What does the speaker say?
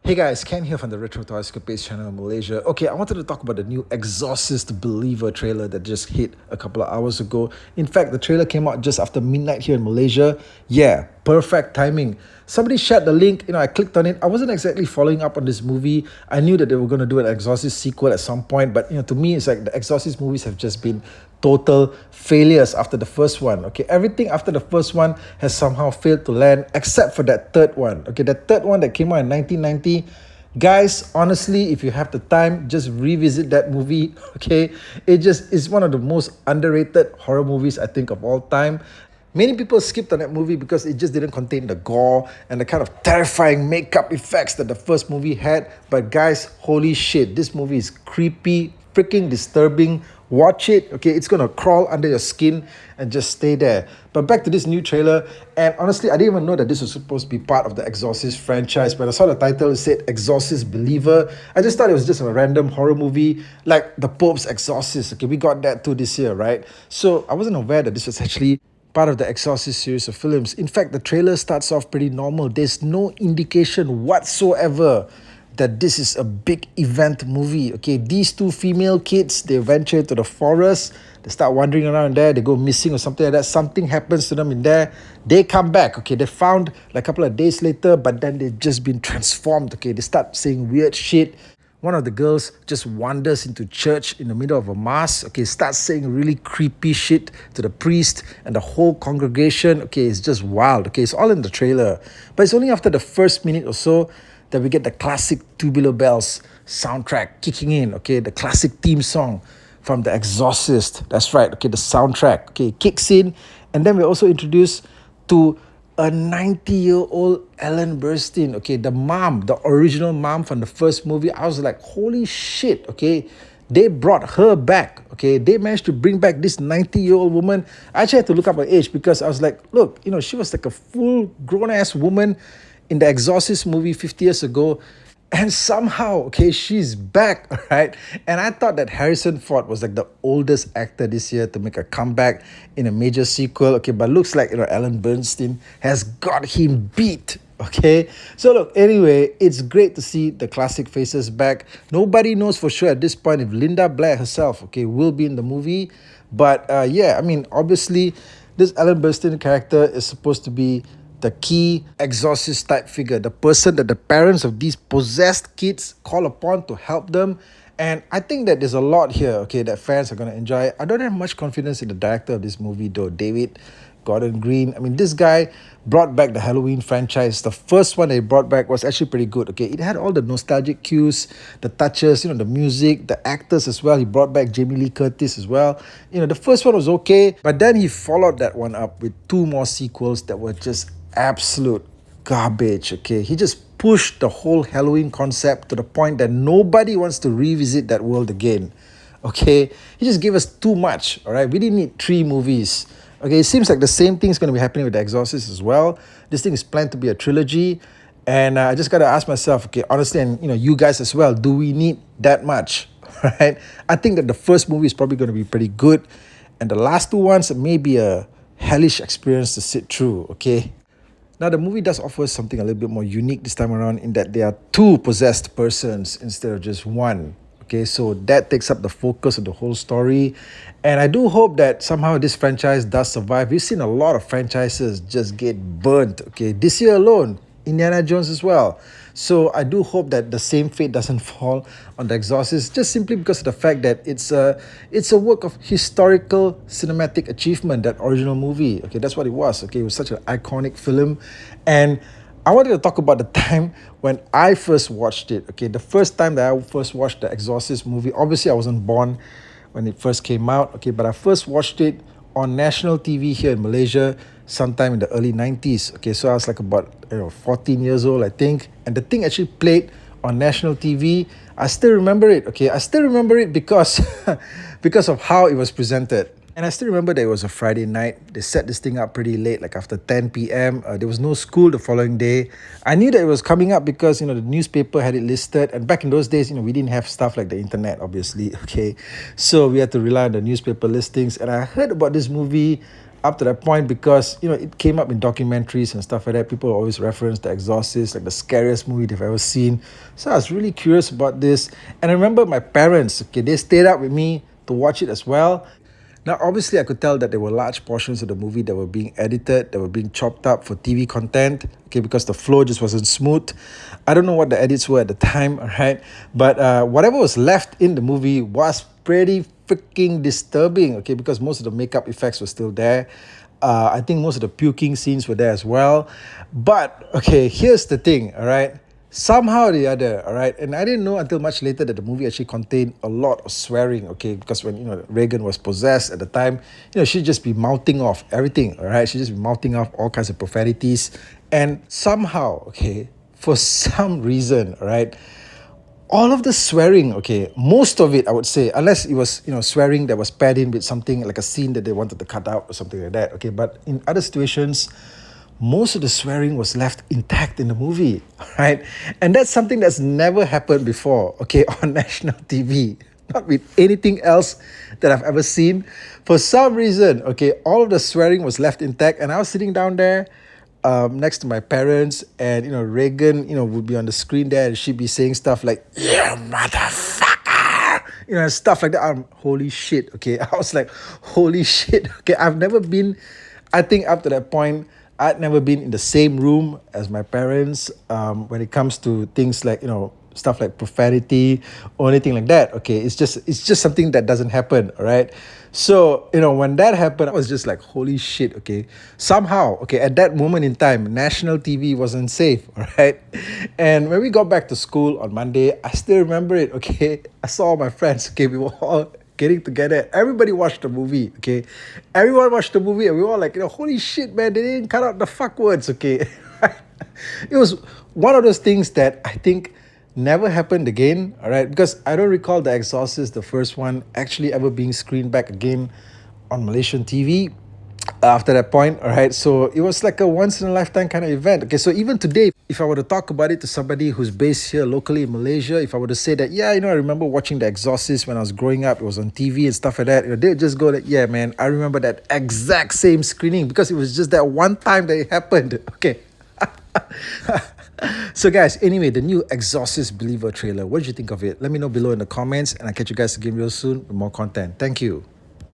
Hey guys, Ken here from the Retro Toy Escapades channel in Malaysia. Okay, I wanted to talk about the new Exorcist Believer trailer that just hit a couple of hours ago. In fact, the trailer came out just after midnight here in Malaysia. Yeah, perfect timing. Somebody shared the link, I clicked on it. I wasn't exactly following up on this movie. I knew that they were going to do an Exorcist sequel at some point, but to me, it's like the Exorcist movies have just been total failures after the first one. Okay, everything after the first one has somehow failed to land except for that third one. Okay, that third one that came out in 1990. Guys, honestly, if you have the time, just revisit that movie. Okay, it just is one of the most underrated horror movies I think of all time. Many people skipped on that movie because it just didn't contain the gore and the kind of terrifying makeup effects that the first movie had. But guys, holy shit, this movie is creepy, freaking disturbing. Watch it, okay? It's gonna crawl under your skin and just stay there. But back to this new trailer, and honestly, I didn't even know that this was supposed to be part of the Exorcist franchise. When I saw the title, it said Exorcist Believer. I just thought it was just a random horror movie like The Pope's Exorcist. Okay, we got that too this year, right? So I wasn't aware that this was actually part of the Exorcist series of films. In fact, the trailer starts off pretty normal. There's no indication whatsoever that this is a big event movie. Okay, these two female kids, they venture to the forest, they start wandering around there, they go missing or something like that. Something happens to them in there. They come back. Okay, they're found like a couple of days later, but then they've just been transformed. Okay, they start saying weird shit. One of the girls just wanders into church in the middle of a mass. Okay, starts saying really creepy shit to the priest and the whole congregation. Okay, it's just wild. Okay, it's all in the trailer. But it's only after the first minute or so that we get the classic Tubular Bells soundtrack kicking in. Okay, the classic theme song from The Exorcist. That's right. Okay, the soundtrack. Okay, kicks in. And then we're also introduced to a 90-year-old Ellen Burstyn. Okay, the mom, the original mom from the first movie. I was like, holy shit. Okay, they brought her back. Okay, they managed to bring back this 90-year-old woman. I actually had to look up her age because I was like, look, she was like a full grown-ass woman in the Exorcist movie 50 years ago. And somehow, okay, she's back, all right? And I thought that Harrison Ford was like the oldest actor this year to make a comeback in a major sequel, okay? But looks like, Ellen Burstyn has got him beat, okay? So look, anyway, it's great to see the classic faces back. Nobody knows for sure at this point if Linda Blair herself, okay, will be in the movie. But yeah, I mean, obviously, this Ellen Burstyn character is supposed to be the key exorcist type figure, the person that the parents of these possessed kids call upon to help them. And I think that there's a lot here, okay, that fans are going to enjoy. I don't have much confidence in the director of this movie, though, David Gordon Green. I mean, this guy brought back the Halloween franchise. The first one they brought back was actually pretty good, okay? It had all the nostalgic cues, the touches, the music, the actors as well. He brought back Jamie Lee Curtis as well. The first one was okay, but then he followed that one up with two more sequels that were just absolute garbage. Okay, he just pushed the whole Halloween concept to the point that nobody wants to revisit that world again. Okay, he just gave us too much. All right, we didn't need three movies. Okay, it seems like the same thing's going to be happening with The Exorcist as well. This thing is planned to be a trilogy, and I just got to ask myself, okay, honestly, and you guys as well, do we need that much? Right? I think that the first movie is probably going to be pretty good, and the last two ones may be a hellish experience to sit through. Okay. Now, the movie does offer something a little bit more unique this time around in that there are two possessed persons instead of just one. Okay, so that takes up the focus of the whole story. And I do hope that somehow this franchise does survive. We've seen a lot of franchises just get burnt, okay, this year alone. Indiana Jones as well. So I do hope that the same fate doesn't fall on The Exorcist, just simply because of the fact that it's a work of historical cinematic achievement, that original movie. Okay, that's what it was. Okay, it was such an iconic film. And I wanted to talk about the time when I first watched it. Okay, the first time that I first watched The Exorcist movie, obviously I wasn't born when it first came out. Okay, but I first watched it on national TV here in Malaysia sometime in the early 90s. Okay, so I was like about 14 years old, I think. And the thing actually played on national TV. I still remember it. Okay, I still remember it because because of how it was presented. And I still remember that it was a Friday night. They set this thing up pretty late, like after 10 p.m. There was no school the following day. I knew that it was coming up because, the newspaper had it listed. And back in those days, we didn't have stuff like the internet, obviously, okay? So we had to rely on the newspaper listings. And I heard about this movie up to that point because it came up in documentaries and stuff like that. People always reference The Exorcist, like the scariest movie they've ever seen. So I was really curious about this, and I remember my parents. Okay, they stayed up with me to watch it as well. Now, obviously, I could tell that there were large portions of the movie that were being edited, that were being chopped up for TV content, okay, because the flow just wasn't smooth. I don't know what the edits were at the time, all right, but whatever was left in the movie was pretty freaking disturbing, okay, because most of the makeup effects were still there. I think most of the puking scenes were there as well. But, okay, here's the thing, all right. Somehow or the other, all right, and I didn't know until much later that the movie actually contained a lot of swearing, okay, because when Reagan was possessed at the time, she'd just be mouthing off everything, all right, she'd just be mouthing off all kinds of profanities, and somehow, okay, for some reason, all right, all of the swearing, okay, most of it, I would say, unless it was, swearing that was paired in with something like a scene that they wanted to cut out or something like that, okay, but in other situations, most of the swearing was left intact in the movie, right? And that's something that's never happened before, okay, on national TV. Not with anything else that I've ever seen. For some reason, okay, all of the swearing was left intact, and I was sitting down there next to my parents, and Reagan, would be on the screen there, and she'd be saying stuff like, "You motherfucker," stuff like that. Holy shit, okay. I was like, holy shit, okay. I think up to that point, I'd never been in the same room as my parents when it comes to things like stuff like profanity or anything like that. Okay, it's just something that doesn't happen. All right. So when that happened, I was just like, holy shit. Okay, somehow, okay, at that moment in time, national TV wasn't safe. All right. And when we got back to school on Monday, I still remember it. Okay, I saw my friends. Okay, we were all getting together. Everybody watched the movie, okay? Everyone watched the movie, and we were all like, holy shit, man, they didn't cut out the fuck words, okay? It was one of those things that I think never happened again, all right? Because I don't recall The Exorcist, the first one, actually ever being screened back again on Malaysian TV after that point, all right? So it was like a once in a lifetime kind of event. Okay, so even today, if I were to talk about it to somebody who's based here locally in Malaysia, if I were to say that, yeah, I remember watching The Exorcist when I was growing up, it was on TV and stuff like that, they would just go like, yeah, man, I remember that exact same screening because it was just that one time that it happened. Okay. So guys, anyway, the new Exorcist Believer trailer, what did you think of it? Let me know below in the comments, and I'll catch you guys again real soon with more content. Thank you.